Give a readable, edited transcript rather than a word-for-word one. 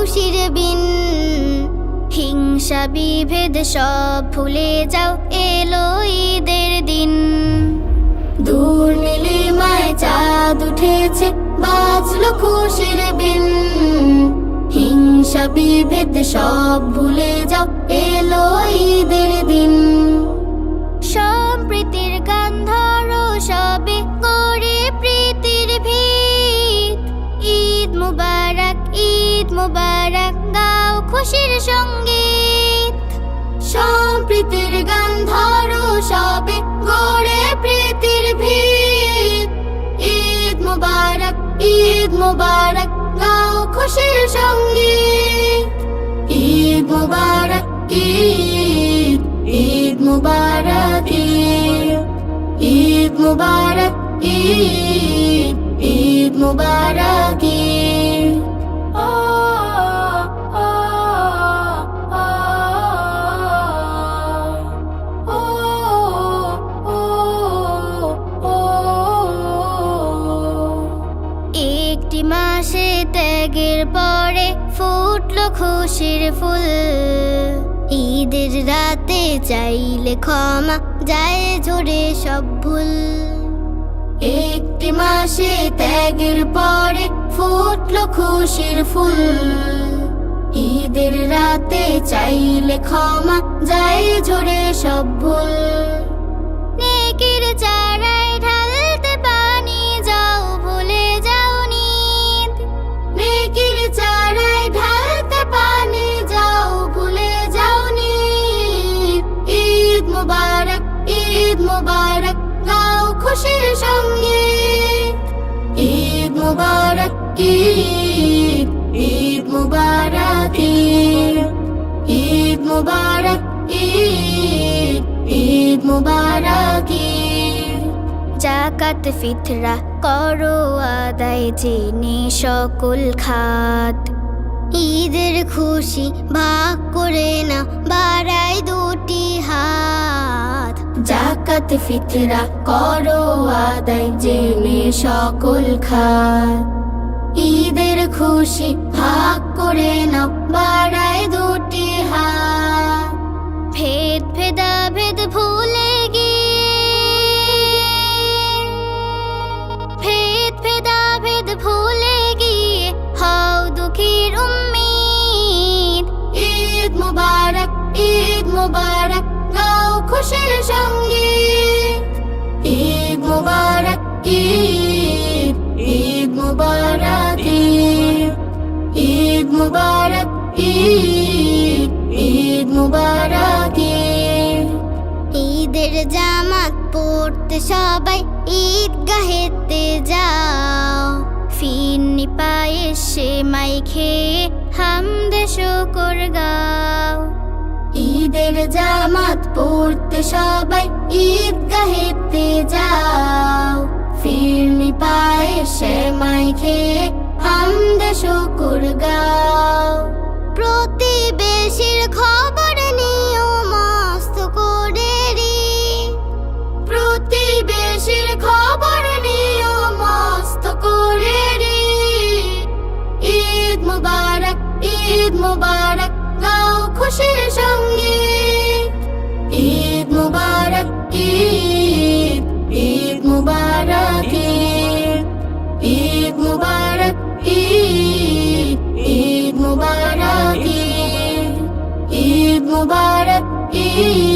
খুশির বিন। হিংসা বিভেদ সব ভুলে যাও, এলো ঈদের দিন। দূর নীলিমায় চাঁদ উঠেছে, বাজলো খুশির বিন। হিংসা বিভেদ সব ভুলে যাও, এলো ঈদের দিন। সম্প্রীতির গান ধরো সবে, করে প্রীতির ভিত। ঈদ মুবারক, ঈদ মুবারক, গাও খুশির সঙ্গীত। সম্প্রীতির গান ধরো সবে, গড়ে প্রীতির ভিত। ঈদ মুবারক, ঈদ মুবারক, গাও খুশির সঙ্গীত। ঈদ মুবারক, ঈদ, ঈদ মুবারক, ঈদ, ঈদ মুবারক, ঈদ, ঈদ মুবারক, ঈদ। একটি মাসে ত্যাগের পরে ফুটলো খুশির ফুল। ঈদের রাতে চাইলে ক্ষমা যায় ঝরে সব ভুল। একটি মাসে ত্যাগের পরে ফুটলো খুশির ফুল। ঈদের রাতে চাইলে ক্ষমা যায় ঝরে সব ভুল। নেকির চারায় ঢালতে পানি যাও, ভুলে যাও নিদ। নেকির চারায় ঢালতে পানি যাও, ভুলে যাও নিদ। ঈদ মুবারক, ঈদ মুবারক, গাও খুশির সঙ্গীত। ঈদ মুবারক, ঈদ, ঈদ মুবারক, ঈদ, ঈদ মুবারক, ঈদ, ঈদ মুবারক, ঈদ। যাকাত ফিতরা করো আদায় জেনে সকল খাত। ঈদের খুশি ভাগ করে না, বাড়াই দুটি হাত। যাকাত ফিতরা করো আদায় জেনে সকল খাত। ঈদের খুশি ভাগ করে না, বাড়াই দুটি হাত। ভেদ ভেদাভেদ ভুলে গিয়ে, ভেদ ভেদাভেদ ভুলে গিয়ে হও দুঃখীর উম্মিদ। ঈদ মুবারক, ঈদ মুবারক, গাও খুশির সঙ্গীত। ঈদ মুবারক, ঈদ, ঈদ মুবারক, ঈদ, ঈদ মুবারক, ঈদ, ঈদ মুবারক, ঈদ। ঈদের জামাত পড়তে সবাই ঈদগাহেতে যাও। ফিরনি পায়ে সেমাই খেয়ে হামদে শুকর গাও। ঈদের জামাত পড়তে সবাই ঈদগাহেতে যাও। ফিরনি পায়ে সেমাই খেয়ে হামদে শুকর গাও। প্রতিবেশীর খবর নিও মস্ত করে রে। প্রতিবেশীর খবর নিও মস্ত করে রে। ঈদ মুবারক, ঈদ মুবারক, গাও খুশির সঙ্গীত। ঈদ মুবারক, ঈদ, ঈদ মুবারক, ঈদ, ঈদ মুবারক, ঈদ, ঈদ মুবারক, ঈদ, ঈদ মুবারক, ঈদ।